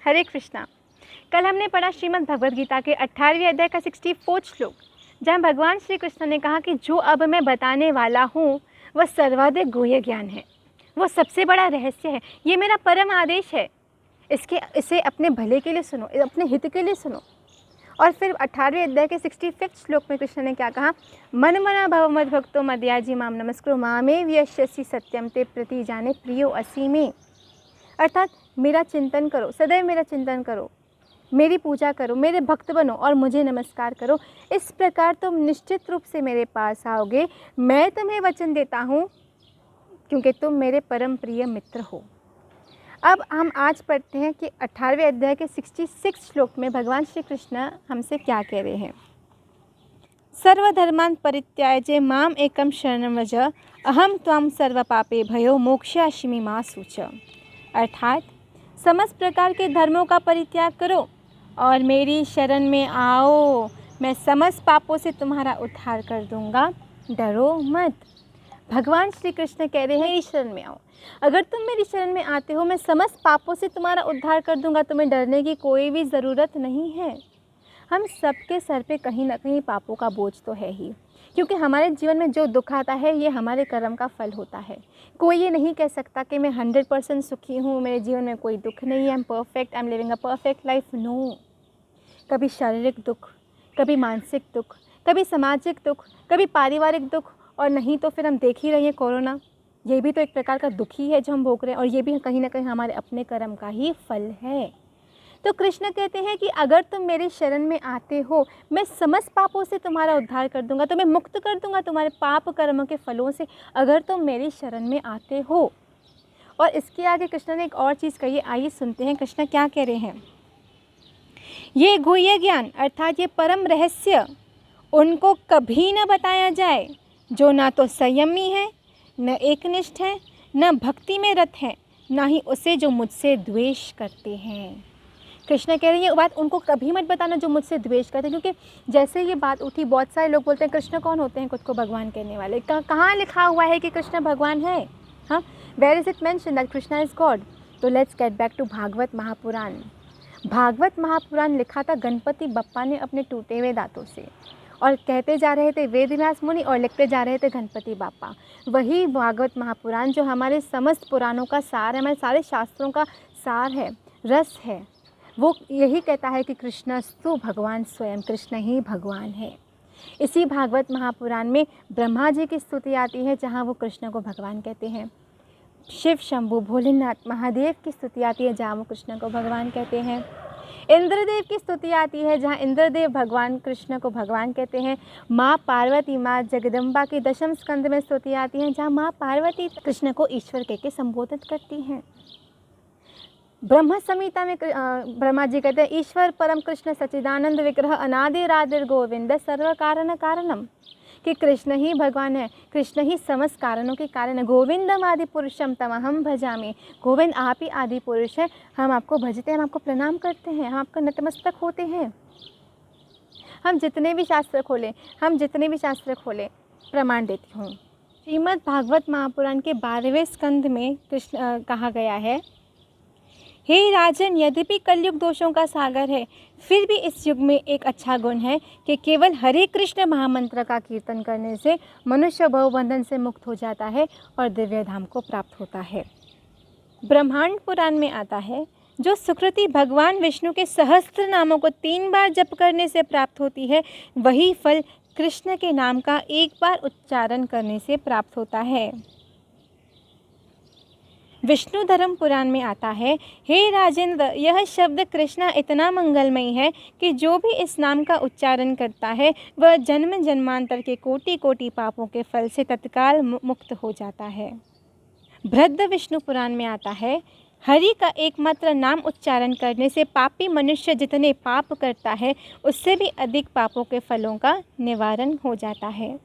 हरे कृष्णा। कल हमने पढ़ा श्रीमद् भगवद गीता के 18वें अध्याय का 64 श्लोक, जहाँ भगवान श्री कृष्ण ने कहा कि जो अब मैं बताने वाला हूँ वह सर्वाधिक गुह्य ज्ञान है, वो सबसे बड़ा रहस्य है, ये मेरा परम आदेश है। इसे अपने भले के लिए सुनो, अपने हित के लिए सुनो। और फिर 18वें अध्याय के 65 श्लोक में कृष्ण ने क्या कहा? मन मना भव मद भक्तो मदयाजी माम नमस्कुरु मामे व्यस्यसि सत्यम ते प्रति जाने प्रियो असी में। अर्थात मेरा चिंतन करो, सदैव मेरा चिंतन करो, मेरी पूजा करो, मेरे भक्त बनो और मुझे नमस्कार करो। इस प्रकार तुम निश्चित रूप से मेरे पास आओगे। मैं तुम्हें वचन देता हूँ क्योंकि तुम मेरे परम प्रिय मित्र हो। अब हम आज पढ़ते हैं कि 18वें अध्याय के 66 श्लोक में भगवान श्री कृष्ण हमसे क्या कह रहे हैं। सर्वधर्मान् परित्याज्य माम एकम शरणं व्रज अहम त्वां सर्व पापे भयो मोक्षयिष्यामि मा शुच। अर्थात समस्त प्रकार के धर्मों का परित्याग करो और मेरी शरण में आओ, मैं समस्त पापों से तुम्हारा उद्धार कर दूंगा, डरो मत। भगवान श्री कृष्ण कह रहे हैं मेरी शरण में आओ। अगर तुम मेरी शरण में आते हो, मैं समस्त पापों से तुम्हारा उद्धार कर दूंगा, तुम्हें डरने की कोई भी ज़रूरत नहीं है। हम सबके सर पे कहीं ना कहीं पापों का बोझ तो है ही, क्योंकि हमारे जीवन में जो दुख आता है ये हमारे कर्म का फल होता है। कोई ये नहीं कह सकता कि मैं 100% सुखी हूँ, मेरे जीवन में कोई दुख नहीं है, I am perfect, I am living a perfect life. No, कभी शारीरिक दुख, कभी मानसिक दुख, कभी सामाजिक दुख, कभी पारिवारिक दुख, और नहीं तो फिर हम देख ही रहे हैं कोरोना, ये भी तो एक प्रकार का दुख ही है जो हम भोग रहे हैं, और ये भी कहीं ना कहीं हमारे अपने कर्म का ही फल है। तो कृष्ण कहते हैं कि अगर तुम मेरी शरण में आते हो, मैं समस्त पापों से तुम्हारा उद्धार कर दूंगा, तुम्हें मुक्त कर दूंगा तुम्हारे पाप कर्म के फलों से, अगर तुम मेरी शरण में आते हो। और इसके आगे कृष्ण ने एक और चीज़ कही, आइए सुनते हैं कृष्ण क्या कह रहे हैं। ये गुह्य ज्ञान अर्थात ये परम रहस्य उनको कभी न बताया जाए जो ना तो संयमी है, न एकनिष्ठ है, न भक्ति में रत है, ना ही उसे जो मुझसे द्वेष करते हैं। कृष्ण कह रहे हैं ये बात उनको कभी मत बताना जो मुझसे द्वेष करते हैं, क्योंकि जैसे ये बात उठी बहुत सारे लोग बोलते हैं कृष्ण कौन होते हैं खुद को भगवान कहने वाले। कहाँ लिखा हुआ है कि कृष्ण भगवान है? हाँ, where is it mention that Krishna is god? तो let's get back to Bhagavata Mahapurana. Bhagavata Mahapurana लिखा था गणपति बप्पा ने अपने टूटे हुए दांतों से, और कहते जा रहे थे वेदव्यास मुनि और लिखते जा रहे थे गणपति बापा। वही भागवत महापुराण जो हमारे समस्त पुराणों का सार है, हमारे सारे शास्त्रों का सार है, रस है, वो यही कहता है कि कृष्णस्तु भगवान स्वयं, कृष्ण ही भगवान है। इसी भागवत महापुराण में ब्रह्मा जी की स्तुति आती है जहाँ वो कृष्ण को भगवान कहते हैं। शिव शंभु भोलेनाथ महादेव की स्तुति आती है जहाँ वो कृष्ण को भगवान कहते हैं। इंद्रदेव की स्तुति आती है जहाँ इंद्रदेव भगवान कृष्ण को भगवान कहते हैं। माँ पार्वती, माँ जगदम्बा की दशम स्कंद में स्तुति आती है जहाँ माँ पार्वती कृष्ण को ईश्वर कह के संबोधित करती हैं। ब्रह्म संहिता में ब्रह्मा जी कहते हैं ईश्वर परम कृष्ण सच्चिदानंद विग्रह अनादिरादिर गोविंद सर्व कारण कारणम, कि कृष्ण ही भगवान है, कृष्ण ही समस्त कारणों के कारण है। गोविंदम आदि पुरुषम तमहम भजामि, गोविंद आप ही आदि पुरुष है, हम आपको भजते हैं, हम आपको प्रणाम करते हैं, हम आपका नतमस्तक होते हैं। हम जितने भी शास्त्र खोलें प्रमाण देती हूँ। श्रीमद् भागवत महापुराण के 12वें स्कंद में कृष्ण कहा गया है, हे राजन, यद्यपि कलयुग दोषों का सागर है, फिर भी इस युग में एक अच्छा गुण है कि केवल हरे कृष्ण महामंत्र का कीर्तन करने से मनुष्य भवबंधन से मुक्त हो जाता है और दिव्य धाम को प्राप्त होता है। ब्रह्मांड पुराण में आता है, जो सुकृति भगवान विष्णु के सहस्त्र नामों को 3 बार जप करने से प्राप्त होती है, वही फल कृष्ण के नाम का एक बार उच्चारण करने से प्राप्त होता है। विष्णु धर्म पुराण में आता है, हे राजेंद्र, यह शब्द कृष्णा इतना मंगलमयी है कि जो भी इस नाम का उच्चारण करता है वह जन्म जन्मांतर के कोटि कोटि पापों के फल से तत्काल मुक्त हो जाता है। बृहद विष्णु पुराण में आता है, हरि का एकमात्र नाम उच्चारण करने से पापी मनुष्य जितने पाप करता है उससे भी अधिक पापों के फलों का निवारण हो जाता है।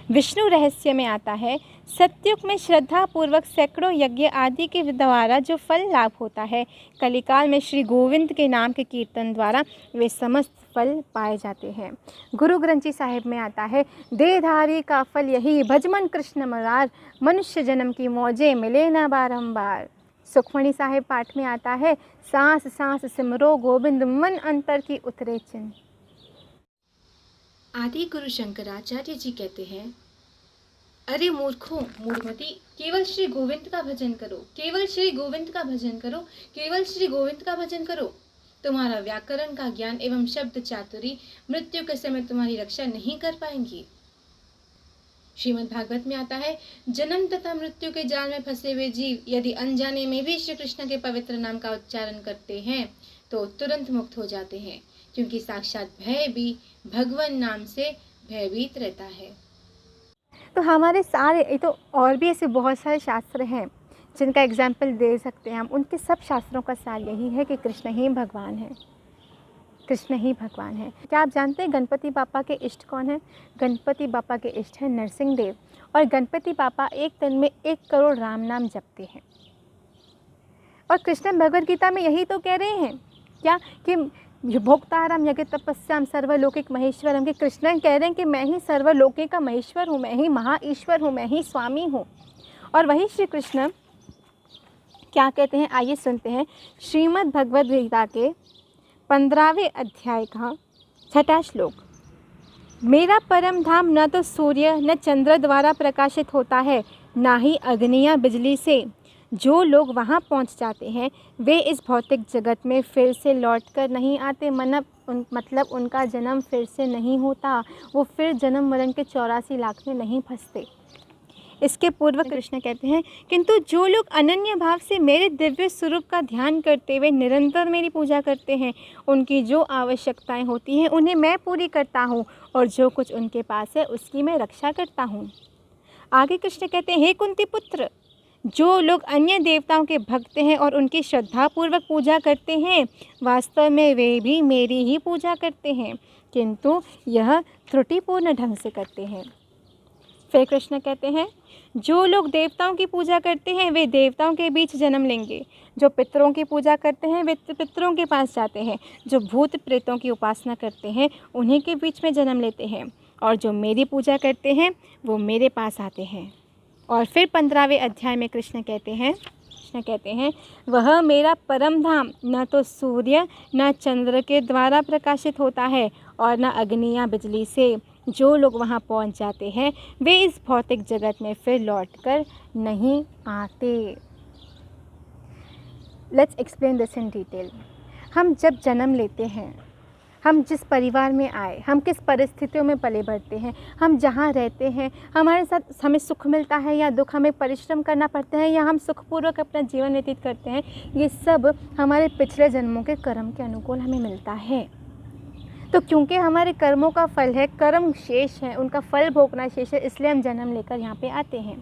विष्णु रहस्य में आता है, सतयुग में श्रद्धा पूर्वक सैकड़ों यज्ञ आदि के द्वारा जो फल लाभ होता है, कलिकाल में श्री गोविंद के नाम के कीर्तन द्वारा वे समस्त फल पाए जाते हैं। गुरु ग्रंथ जी साहिब में आता है, देहधारी का फल यही, भजमन कृष्ण मुरार, मनुष्य जन्म की मौजे मिले ना बारंबार। सुखमणि साहिब पाठ में आता है, सांस सांस सिमरो गोविंद, मन अंतर की उतरे चिन्ह। आदि गुरु शंकराचार्य जी कहते हैं, अरे मूर्खों मूर्खमती, केवल श्री गोविंद का भजन करो, केवल श्री गोविंद का भजन करो, केवल श्री गोविंद का भजन करो। तुम्हारा व्याकरण का ज्ञान एवं शब्द चातुरी मृत्यु के समय तुम्हारी रक्षा नहीं कर पाएंगी। श्रीमद् भागवत में आता है, जन्म तथा मृत्यु के जाल में फंसे हुए जीव यदि अनजाने में भी श्री कृष्ण के पवित्र नाम का उच्चारण करते हैं तो तुरंत मुक्त हो जाते हैं, क्योंकि साक्षात भय भी भगवान नाम से भयभीत रहता है। तो हमारे सारे, ये तो और भी ऐसे बहुत सारे शास्त्र हैं जिनका एग्जाम्पल दे सकते हैं हम। उनके सब शास्त्रों का सार यही है कि कृष्ण ही भगवान है, कृष्ण ही भगवान है। क्या आप जानते हैं गणपति बापा के इष्ट कौन है? गणपति बापा के इष्ट हैं नरसिंह देव। और गणपति बापा एक दिन में 1 करोड़ राम नाम जपते हैं। और कृष्ण भगवद गीता में यही तो कह रहे हैं क्या कि भोक्ताराम यज्ञ तपस्याम सर्वलौकिक महेश्वरम, के कृष्ण कह रहे हैं कि मैं ही सर्वलौकिक का महेश्वर हूँ, मैं ही महाईश्वर हूँ, मैं ही स्वामी हूँ। और वही श्री कृष्ण क्या कहते हैं, आइए सुनते हैं। श्रीमद् भगवद गीता के 15वें अध्याय का 6वां श्लोक। मेरा परम धाम न तो सूर्य न चंद्र द्वारा प्रकाशित होता है, ना ही अग्नि या बिजली से। जो लोग वहाँ पहुँच जाते हैं वे इस भौतिक जगत में फिर से लौट कर नहीं आते। मतलब उनका जन्म फिर से नहीं होता, वो फिर जन्म मरण के 84 लाख में नहीं फंसते। इसके पूर्व कृष्ण कहते हैं, किंतु जो लोग अनन्य भाव से मेरे दिव्य स्वरूप का ध्यान करते हुए निरंतर मेरी पूजा करते हैं, उनकी जो आवश्यकताएं होती हैं उन्हें मैं पूरी करता हूँ, और जो कुछ उनके पास है उसकी मैं रक्षा करता हूँ। आगे कृष्ण कहते हैं, हे कुंती पुत्र, जो लोग अन्य देवताओं के भक्त हैं और उनकी श्रद्धापूर्वक पूजा करते हैं, वास्तव में वे भी मेरी ही पूजा करते हैं, किंतु यह त्रुटिपूर्ण ढंग से करते हैं। फिर कृष्ण कहते हैं, जो लोग देवताओं की पूजा करते हैं वे देवताओं के बीच जन्म लेंगे, जो पितरों की पूजा करते हैं वे पितरों के पास जाते हैं, जो भूत प्रेतों की उपासना करते हैं उन्हीं के बीच में जन्म लेते हैं, और जो मेरी पूजा करते हैं वो मेरे पास आते हैं। और फिर 15वें अध्याय में कृष्ण कहते हैं, वह मेरा परम धाम न तो सूर्य न चंद्र के द्वारा प्रकाशित होता है और न अग्नि या बिजली से। जो लोग वहाँ पहुँच जाते हैं वे इस भौतिक जगत में फिर लौटकर नहीं आते। Let's explain this in detail. हम जब जन्म लेते हैं, हम जिस परिवार में आए, हम किस परिस्थितियों में पले बढ़ते हैं, हम जहाँ रहते हैं, हमारे साथ हमें सुख मिलता है या दुख, हमें परिश्रम करना पड़ता है या हम सुखपूर्वक अपना जीवन व्यतीत करते हैं, ये सब हमारे पिछले जन्मों के कर्म के अनुकूल हमें मिलता है। तो क्योंकि हमारे कर्मों का फल है, कर्म शेष है, उनका फल भोगना शेष है, इसलिए हम जन्म लेकर यहाँ पे आते हैं।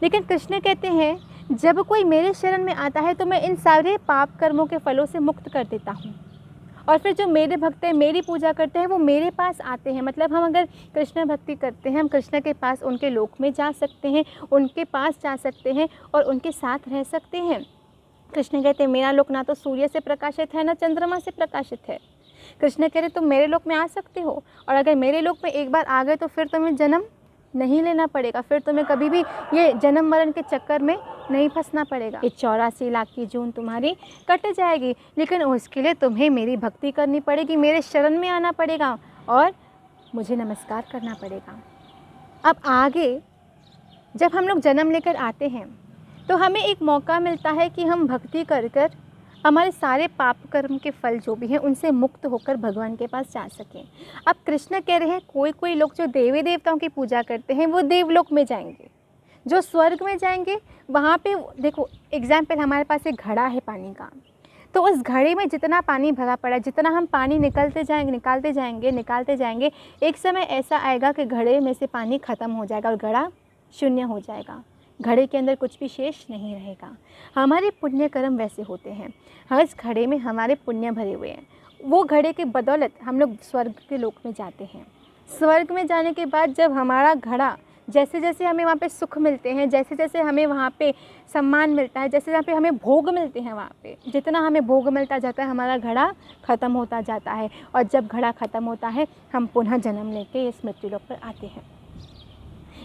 लेकिन कृष्ण कहते हैं, जब कोई मेरे शरण में आता है तो मैं इन सारे पाप कर्मों के फलों से मुक्त कर देता हूँ, और फिर जो मेरे भक्त हैं, मेरी पूजा करते हैं, वो मेरे पास आते हैं। मतलब हम अगर कृष्ण भक्ति करते हैं, हम कृष्ण के पास, उनके लोक में जा सकते हैं, उनके पास जा सकते हैं और उनके साथ रह सकते हैं। कृष्ण कहते हैं, मेरा लोक ना तो सूर्य से प्रकाशित है ना चंद्रमा से प्रकाशित है। कृष्ण कह रहे तुम मेरे लोक में आ सकते हो, और अगर मेरे लोक में एक बार आ गए तो फिर तुम्हें जन्म नहीं लेना पड़ेगा, फिर तुम्हें कभी भी ये जन्म मरण के चक्कर में नहीं फंसना पड़ेगा। ये 84 लाख की जून तुम्हारी कट जाएगी, लेकिन उसके लिए तुम्हें मेरी भक्ति करनी पड़ेगी, मेरे शरण में आना पड़ेगा और मुझे नमस्कार करना पड़ेगा। अब आगे जब हम लोग जन्म लेकर आते हैं तो हमें एक मौका मिलता है कि हम भक्ति कर कर हमारे सारे पाप कर्म के फल जो भी हैं उनसे मुक्त होकर भगवान के पास जा सकें। अब कृष्ण कह रहे हैं, कोई लोग जो देवी देवताओं की पूजा करते हैं वो देवलोक में जाएंगे, जो स्वर्ग में जाएंगे वहाँ पे देखो एग्जाम्पल, हमारे पास एक घड़ा है पानी का, तो उस घड़े में जितना पानी भरा पड़ा है, जितना हम पानी निकालते जाएंगे, एक समय ऐसा आएगा कि घड़े में से पानी ख़त्म हो जाएगा और घड़ा शून्य हो जाएगा, घड़े के अंदर कुछ भी शेष नहीं रहेगा। हमारे पुण्य कर्म वैसे होते हैं, हर घड़े में हमारे पुण्य भरे हुए हैं, वो घड़े के बदौलत हम लोग स्वर्ग के लोक में जाते हैं। स्वर्ग में जाने के बाद जब हमारा घड़ा, जैसे जैसे हमें वहाँ पे सुख मिलते हैं, जैसे जैसे हमें वहाँ पे सम्मान मिलता है, जैसे जहाँ पे हमें भोग मिलते हैं, वहाँ पे जितना हमें भोग मिलता जाता है हमारा घड़ा ख़त्म होता जाता है, और जब घड़ा ख़त्म होता है हम पुनः जन्म लेके इस मृत्यु लोक पर आते हैं।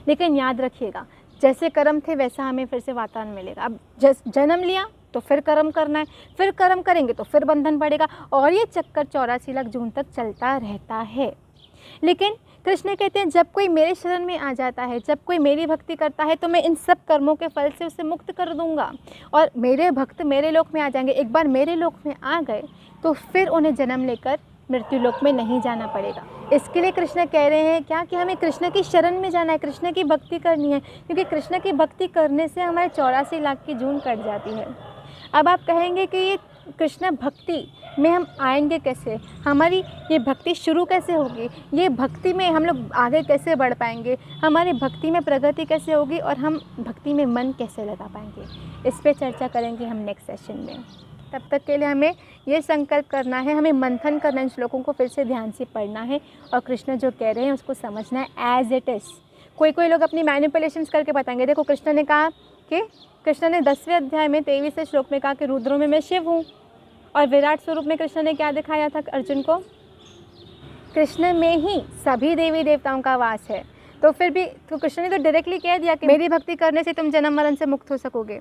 लेकिन याद रखिएगा, जैसे कर्म थे वैसा हमें फिर से वातावरण मिलेगा। अब जन्म लिया तो फिर कर्म करना है, फिर कर्म करेंगे तो फिर बंधन पड़ेगा, और ये चक्कर 84 लाख जून तक चलता रहता है। लेकिन कृष्ण कहते हैं जब कोई मेरे शरण में आ जाता है, जब कोई मेरी भक्ति करता है, तो मैं इन सब कर्मों के फल से उसे मुक्त कर दूंगा और मेरे भक्त मेरे लोक में आ जाएंगे। एक बार मेरे लोक में आ गए तो फिर उन्हें जन्म लेकर मृत्यु लोक में नहीं जाना पड़ेगा। इसके लिए कृष्ण कह रहे हैं क्या, कि हमें कृष्ण की शरण में जाना है, कृष्ण की भक्ति करनी है, क्योंकि कृष्ण की भक्ति करने से हमारे 84 लाख की जून कट जाती है। अब आप कहेंगे कि ये कृष्ण भक्ति में हम आएंगे कैसे, हमारी ये भक्ति शुरू कैसे होगी, ये भक्ति में हम लोग आगे कैसे बढ़ पाएंगे, हमारी भक्ति में प्रगति कैसे होगी और हम भक्ति में मन कैसे लगा पाएंगे, इस पे चर्चा करेंगे हम नेक्स्ट सेशन में। तब तक के लिए हमें ये संकल्प करना है, हमें मंथन करना है, इन श्लोकों को फिर से ध्यान से पढ़ना है और कृष्ण जो कह रहे हैं उसको समझना है एज इट इज़। कोई लोग अपनी मैनिपुलेशंस करके बताएंगे। देखो कृष्ण ने कहा कि कृष्ण ने 10वें अध्याय में 23वें श्लोक में कहा कि रुद्रों में मैं शिव हूँ, और विराट स्वरूप में कृष्ण ने क्या दिखाया था अर्जुन को, कृष्ण में ही सभी देवी देवताओं का वास है। तो फिर भी तो कृष्ण ने तो डायरेक्टली कह दिया कि मेरी भक्ति करने से तुम जन्म मरण से मुक्त हो सकोगे।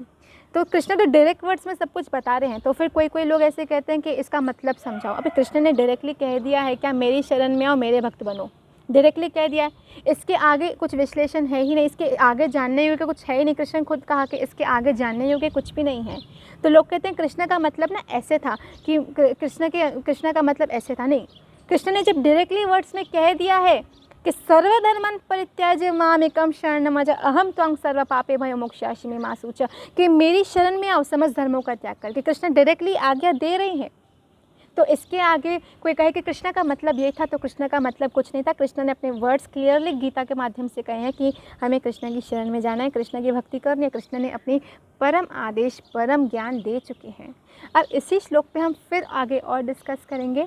तो कृष्ण तो डायरेक्ट वर्ड्स में सब कुछ बता रहे हैं। तो फिर कोई लोग ऐसे कहते हैं कि इसका मतलब समझाओ। अभी कृष्ण ने डायरेक्टली कह दिया है क्या, मेरी शरण में आओ मेरे भक्त बनो, डायरेक्टली कह दिया है। इसके आगे कुछ विश्लेषण है ही नहीं, इसके आगे जानने योग्य कुछ है ही नहीं। कृष्ण खुद कहा कि इसके आगे जानने योग्य कुछ भी नहीं है। तो लोग कहते हैं कृष्ण का मतलब ना ऐसे था कि कृष्ण का मतलब ऐसे था। नहीं, कृष्ण ने जब डायरेक्टली वर्ड्स में कह दिया है कि सर्वधर्मान् परित्याज्य मामेकं शरणं व्रज अहम त्वां सर्व पापे भयो मोक्षयिष्यामि मा शुचः, कि मेरी शरण में आओ समस्त धर्मों का त्याग करके, कृष्ण डायरेक्टली आज्ञा दे रहे हैं। तो इसके आगे कोई कहे कि कृष्ण का मतलब ये था, तो कृष्ण का मतलब कुछ नहीं था। कृष्ण ने अपने वर्ड्स क्लियरली गीता के माध्यम से कहे हैं कि हमें कृष्ण की शरण में जाना है, कृष्ण की भक्ति करनी है। कृष्ण ने अपनी परम आदेश, परम ज्ञान दे चुके हैं। अब इसी श्लोक पे हम फिर आगे और डिस्कस करेंगे।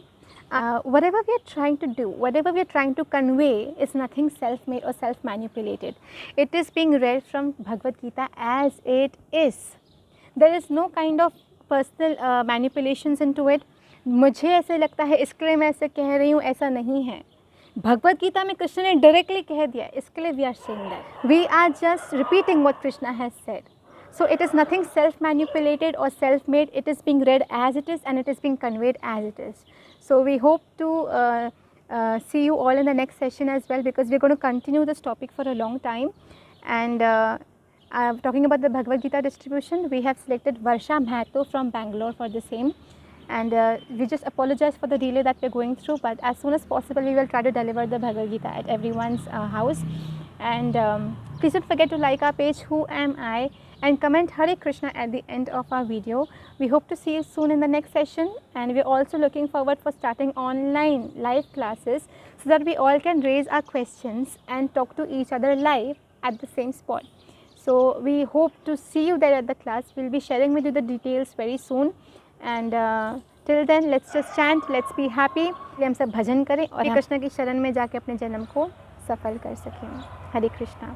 Whatever we are trying to do, whatever we are trying to convey is nothing self-made or self-manipulated. It is being read from Bhagavad Gita as it is. There is no kind of personal manipulations into it. मुझे ऐसे लगता है इसके लिए मैं ऐसे कह रही हूँ, ऐसा नहीं है। भगवद गीता में कृष्ण ने डायरेक्टली कह दिया, इसके लिए we are saying that. We are just repeating what Krishna has said. So it is nothing self-manipulated or self-made. It is being read as it is and it is being conveyed as it is. So we hope to see you all in the next session as well, because we're going to continue this topic for a long time. And talking about the Bhagavad Gita distribution, we have selected Varsha Mahato from Bangalore for the same. And we just apologize for the delay that we're going through, but as soon as possible we will try to deliver the Bhagavad Gita at everyone's house. And please don't forget to like our page Who Am I, and comment Hare Krishna at the end of our video. We hope to see you soon in the next session, and we're also looking forward for starting online live classes so that we all can raise our questions and talk to each other live at the same spot. So we hope to see you there at the class. We'll be sharing with you the details very soon. And till then, let's just chant, let's be happy. हम सब भजन करें और कृष्ण की शरण में जाके अपने जन्म को सफल कर सकें। हरे कृष्णा।